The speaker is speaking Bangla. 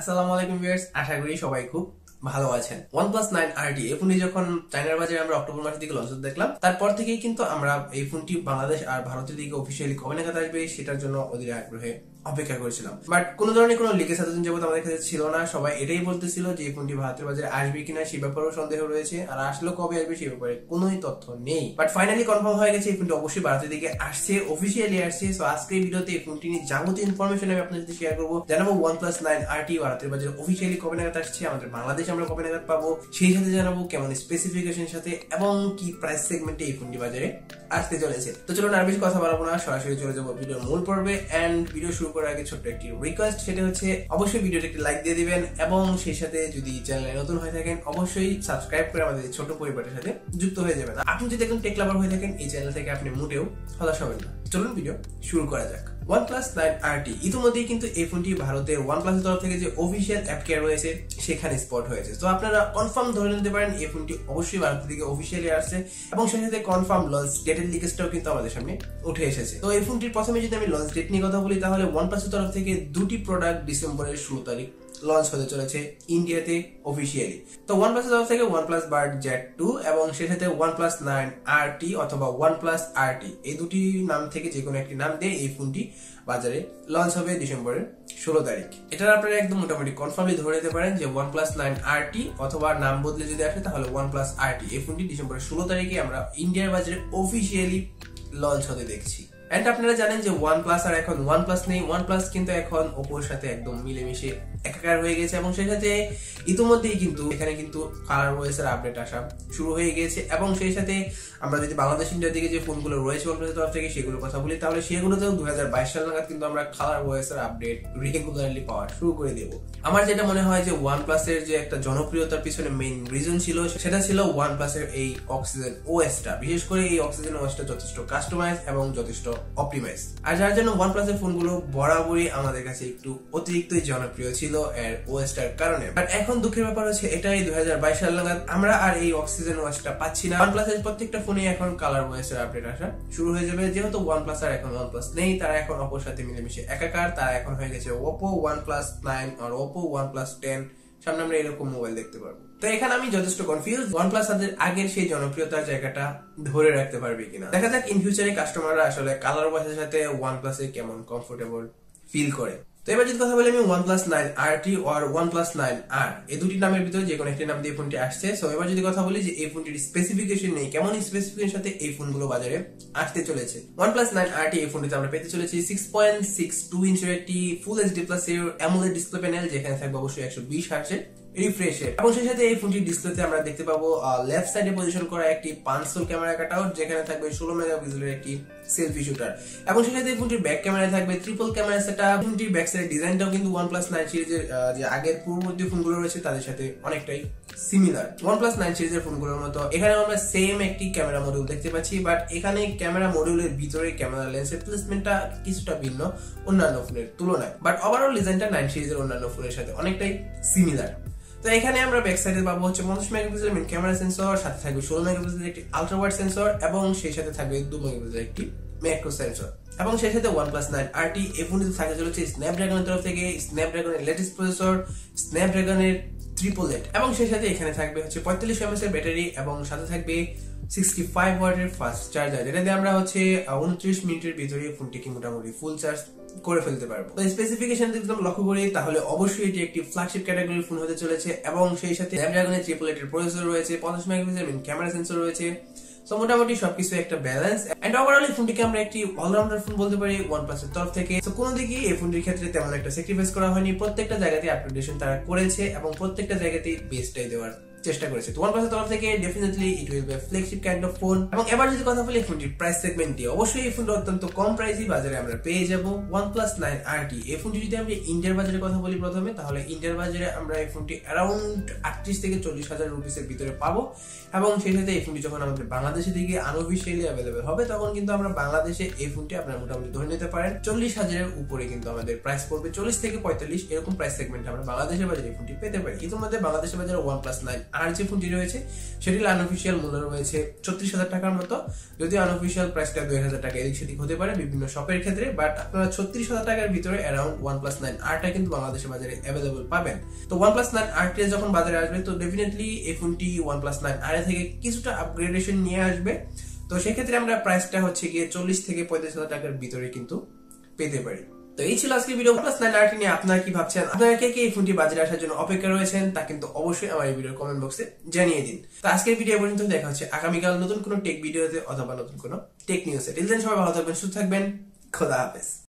আসসালামু আলাইকুম ভিউয়ার্স, আশা করি সবাই খুব ভালো আছেন। OnePlus 9 RT এই ফোনটি যখন চায়নার বাজারে আমরা অক্টোবর মাসের দিকে লঞ্চ দেখলাম, তারপর থেকেই কিন্তু আমরা এই ফোনটি বাংলাদেশ আর ভারতের দিকে অফিসিয়ালি কবে নাগাদ আসবে সেটার জন্য অধীর আগ্রহে অপেক্ষা করেছিলাম। বাট কোনো ধরনের কোনো লিকেজ এতদিন যাবত আমাদের কাছে ছিল না। সবাই এটাই বলতেছিল যে এই ফোনটি ভারতের বাজারে আসবে কিনা সে ব্যাপারেও সন্দেহ রয়েছে, আর আসলেও কবে আসবে সে ব্যাপারে কোনোই তথ্য নেই। বাট ফাইনালি কনফার্ম হয়ে গেছে এই ফোনটি অবশ্যই ভারতের দিকে আসছে, অফিসিয়ালি আসছে। সো আজকের ভিডিওতে এই ফোনটি নিয়ে যাবতীয় ইনফরমেশন আমি আপনাদের সাথে শেয়ার করবো। জানাবো OnePlus 9 RT ভারতের বাজারে অফিসিয়ালি কবে নাগাদ আসছে, আমাদের বাংলাদেশে আমরা কবে নাগাদ পাবো, সেই সাথে জানাবো কেমন স্পেসিফিকেশন সাথে এবং কি প্রাইস সেগমেন্টে এই ফোনটি বাজারে আসতে চলেছে। তো চলুন আর বেশি কথা বলবো না, সরাসরি চলে যাবো ভিডিওর মূল পর্বে। এন্ড ভিডিও শুরু করার আগে ছোট্ট একটি রিকোয়েস্ট, সেটা হচ্ছে অবশ্যই ভিডিওতে একটি লাইক দিয়ে দিবেন এবং সেই সাথে যদি চ্যানেলে নতুন হয়ে থাকেন অবশ্যই সাবস্ক্রাইব করে আমাদের ছোট পরিবারের সাথে যুক্ত হয়ে যাবেন। আপনি যদি একজন টেক লাভার হয়ে থাকেন এই চ্যানেল থেকে আপনি মোটেও হতাশ হবেন না। চলুন ভিডিও শুরু করা যাক। OnePlus 9 RT ইতিমধ্যেই কিন্তু এই ফোনটি ভারতের OnePlus এর তরফ থেকে যে অফিসিয়াল অ্যাপ কেয়ার রয়েছে সেখানে স্পট হয়েছে। তো আপনারা কনফার্ম ধরে নিতে পারেন এই ফোনটি অবশ্যই ভারতের দিকে অফিসিয়ালি আসছে এবং সেই সাথে কনফার্ম লঞ্চ ডেটের লিকেজটাও কিন্তু আমাদের সামনে উঠে এসেছে। তো এই ফোনটির প্রথমে যদি আমি লঞ্চ ডেট নিয়ে কথা বলি, তাহলে OnePlus এর তরফ থেকে দুটি প্রোডাক্ট ডিসেম্বরের 16 তারিখ লঞ্চ হতে চলেছে ইন্ডিয়াতে অফিসিয়ালি। তো OnePlus এর তরফ থেকে OnePlus Bud Z2 এবং সেই সাথে OnePlus 9 RT অথবা OnePlus RT এই দুটি নাম থেকে যে কোনো একটি নাম দিয়ে এই ফোনটি বাজারে লঞ্চ হবে ডিসেম্বরের 16 তারিখ। এটা আপনারা একদম মোটামুটি কনফার্মলি ধরে নিতে পারেন যে OnePlus 9 RT অথবা নাম বদলে যদি আসে তাহলে OnePlus RT এই ফোনটি ডিসেম্বরের 16 তারিখে আমরা ইন্ডিয়ার বাজারে অফিসিয়ালি লঞ্চ হতে দেখছি। এন্ড আপনারা জানেন যে OnePlus আর এখন OnePlus নেই, OnePlus কিন্তু এখন ওপোর সাথে একদম মিলেমিশে একাকার হয়ে গেছে এবং সেই সাথে ইতিমধ্যেই কিন্তু এখানে কিন্তু কালার ওএস এর আপডেট আসা শুরু হয়ে গিয়েছে এবং সেই সাথে আমরা যদি বাংলাদেশ ইন্ডিয়ার দিকে যে ফোনগুলো রয়েছে OnePlus এর তরফ থেকে সেগুলোর কথা বলি, তাহলে সেগুলোতেও 2022 সাল নাগাদ কিন্তু আমরা কালার ওএস এর আপডেট রেগুলারলি পাওয়া শুরু করে দেব। আমার যেটা মনে হয় যে OnePlus এর যে একটা জনপ্রিয়তার পিছনে মেইন রিজন ছিল সেটা ছিল OnePlus এর এই অক্সিজেন ওএস টা। বিশেষ করে এই অক্সিজেন ওএস টা যথেষ্ট কাস্টমাইজ এবং যথেষ্ট অপটিমাইজ, আর যার জন্য OnePlus এর ফোনগুলো বরাবরই আমাদের কাছে একটু অতিরিক্তই জনপ্রিয় ছিল এর ওএস টার কারণে। বাট এখন দুঃখের ব্যাপার হচ্ছে এটাই 2022 সাল নাগাদ আমরা আর এই অক্সিজেন ওএস টা পাচ্ছি না। OnePlus এর প্রত্যেকটা ফোনে এখন কালার ওএস এর আপডেট আসা শুরু হয়ে যাবে। যেহেতু OnePlus আর এখন OnePlus নেই, তারা এখন অপোর সাথে মিলেমিশে একাকার। তারা এখন হয়ে গেছে oppo OnePlus 9 আর oppo OnePlus 10। সামনে আমরা এরকম মোবাইল দেখতে পারবো। তো এখানে আমি যথেষ্ট কনফিউজ OnePlus তাদের আগের সেই জনপ্রিয়তার জায়গাটা ধরে রাখতে পারবে কিনা। দেখা যাক ইন ফিউচারে কাস্টমাররা আসলে কালার ওএস সাথে OnePlus এ কেমন কমফোর্টেবল ফিল করে। তো এবার যদি কথা বলি আমি OnePlus 9 RT আর OnePlus 9R এই দুটি নামের ভিতরে যে কোনো একটি নাম দিয়ে ফোনটি আসছে। সো এবার যদি কথা বলি যে এই ফোনটির স্পেসিফিকেশন নেই, কেমন স্পেসিফিকেশন সাথে এই ফোনগুলো বাজারে আসতে চলেছে। OnePlus 9 RT এই ফোনটিতে আমরা পেতে চলেছি 6.62 ইঞ্চের একটি ফুল এইচডি প্লাস এর অ্যামোলেড ডিসপ্লে প্যানেল, যেখানে থাকবে অবশ্যই 120 হার্টজের রিফ্রেশ রেট এবং সেই সাথে এই ফোনটির ডিসপ্লেতে আমরা দেখতে পাবো লেফট সাইডে পজিশন করা একটি 500 ক্যামেরা কাটআউট, যেখানে থাকবে 16 মেগাপিক্সেলের একটি সেলফি শুটার এবং সেই সাথে এই ফোনটির ব্যাক ক্যামেরায় থাকবে ট্রিপল ক্যামেরা সেটআপ। ফোনটির ব্যাক সাইডের ডিজাইনটাও কিন্তু OnePlus 9 সিরিজের যে আগের পূর্ববর্তী ফোনগুলো রয়েছে তাদের সাথে অনেকটাই সিমিলার। OnePlus 9 সিরিজের ফোনগুলোর মতো এখানে আমরা সেম একটি ক্যামেরা মডিউল দেখতে পাচ্ছি, বাট এখানে ক্যামেরা মডিউলের ভিতরে ক্যামেরা লেন্সের প্লেসমেন্টটা কিছুটা ভিন্ন অন্যান্য ফোনের তুলনায়। বাট ওভারঅল ডিজাইনটা 9 সিরিজের অন্যান্য ফোনের সাথে অনেকটাই সিমিলার। তো এখানে আমরা ব্যাক সাইডে পাবো হচ্ছে 50 মেগাপিক্সেলের মেইন ক্যামেরা সেন্সর, সাথে থাকবে 16 মেগাপিক্সেলের একটি আলট্রা ওয়াইড সেন্সর এবং সেই সাথে থাকবে 2 মেগাপিক্সেলের একটি ম্যাক্রো সেন্সর এবং সেই সাথে OnePlus 9 RT এই ফোনটিতে থাকতে চলেছে স্ন্যাপড্রাগনের তরফ থেকে স্ন্যাপড্রাগনের লেটেস্ট প্রসেসর, স্ন্যাপড্রাগনের 888 এবং সেই সাথে এখানে থাকবে হচ্ছে 45 mAh এর ব্যাটারি এবং সাথে থাকবে 65 ওয়াটের ফাস্ট চার্জার, যেটা দিয়ে আমরা হচ্ছে 29 মিনিটের ভিতরে ফোনটিকে মোটামুটি ফুল চার্জ করে ফেলতে পারবো। তো স্পেসিফিকেশন যদি আমরা লক্ষ্য করি তাহলে অবশ্যই এটি একটি ফ্ল্যাগশিপ ক্যাটাগরির ফোন হতে চলেছে এবং সেই সাথে স্ন্যাপড্রাগনের 888 এর প্রসেসর রয়েছে, 50 মেগাপিক্সেলের মেইন ক্যামেরা সেন্সর রয়েছে। সো মোটামুটি সবকিছু একটা ব্যালেন্স এন্ড ওভারঅল এই ফোনটিকে আমরা একটি অলরাউন্ডার ফোন বলতে পারি OnePlus এর তরফ থেকে। তো কোনো দিকেই এই ফোনটির ক্ষেত্রে তেমন একটা স্যাক্রিফাইস করা হয়নি, প্রত্যেকটা জায়গাতেই আপগ্রেডেশন তারা করেছে এবং প্রত্যেকটা জায়গাতেই বেস্টটাই দেওয়ার চেষ্টা করেছে। তো OnePlus এর তরফ থেকে definitely it will be a flagship kind of phone. এবং এবার যদি কথা বলি ফোনটির প্রাইস সেগমেন্টে, অবশ্যই এই ফোনটা অত্যন্ত কম প্রাইসই বাজারে আমরা পেয়ে যাব। OnePlus 9 RT এই ফোনটি যদি আমরা ইন্ডিয়ার বাজারে কথা বলি প্রথমে, তাহলে ইন্ডিয়ার বাজারে আমরা এই ফোনটি অ্যারাউন্ড 38 থেকে 40,000 রুপিসের ভিতরে পাবো এবং সেই সাথে এই ফোনটি যখন আমাদের বাংলাদেশের দিকে আনঅফিশিয়ালি অ্যাভেলেবল হবে তখন কিন্তু আমরা বাংলাদেশে এই ফোনটি আপনারা মোটামুটি ধরে নিতে পারেন 40,000 এর উপরে কিন্তু আমাদের প্রাইস পড়বে। 40 থেকে 45 এরকম প্রাইস সেগমেন্টে আমরা বাংলাদেশের বাজারে এই ফোনটি পেতে পারি। ইতিমধ্যে বাংলাদেশের বাজারে OnePlus 9 আর যে ফোনটি রয়েছে সেটির আনঅফিসিয়াল মূল্য রয়েছে 36,000 টাকার মতো, যদিও আনঅফিসিয়াল প্রাইসটা 2,000 টাকা এদিক সেদিক হতে পারে বিভিন্ন শপের ক্ষেত্রে, বাট আপনারা 36,000 টাকার ভিতরে অ্যারাউন্ড OnePlus 9R টা কিন্তু বাংলাদেশের বাজারে অ্যাভেলেবল পাবেন। তো OnePlus 9R টা যখন বাজারে আসবে তো ডেফিনেটলি এই ফোনটি OnePlus 9R থেকে কিছুটা আপগ্রেডেশন নিয়ে আসবে। তো সেক্ষেত্রে আমরা প্রাইসটা হচ্ছে গিয়ে 40 থেকে 35,000 টাকার ভিতরে কিন্তু পেতে পারি। তো এই ছিল আজকে ভিডিও। OnePlus 9R নিয়ে আপনারা কি ভাবছেন, আপনারা কে কে এই ফোনটি বাজারে আসার জন্য অপেক্ষা রয়েছেন তা কিন্তু অবশ্যই আমার এই ভিডিওর কমেন্ট বক্সে জানিয়ে দিন। তো আজকের ভিডিও পর্যন্ত, দেখা হচ্ছে আগামীকাল নতুন কোনো টেক ভিডিওতে অথবা নতুন কোনো টেক নিউজে। টিল দেন সবাই ভালো থাকবেন, সুস্থ থাকবেন, খোদা হাফেজ।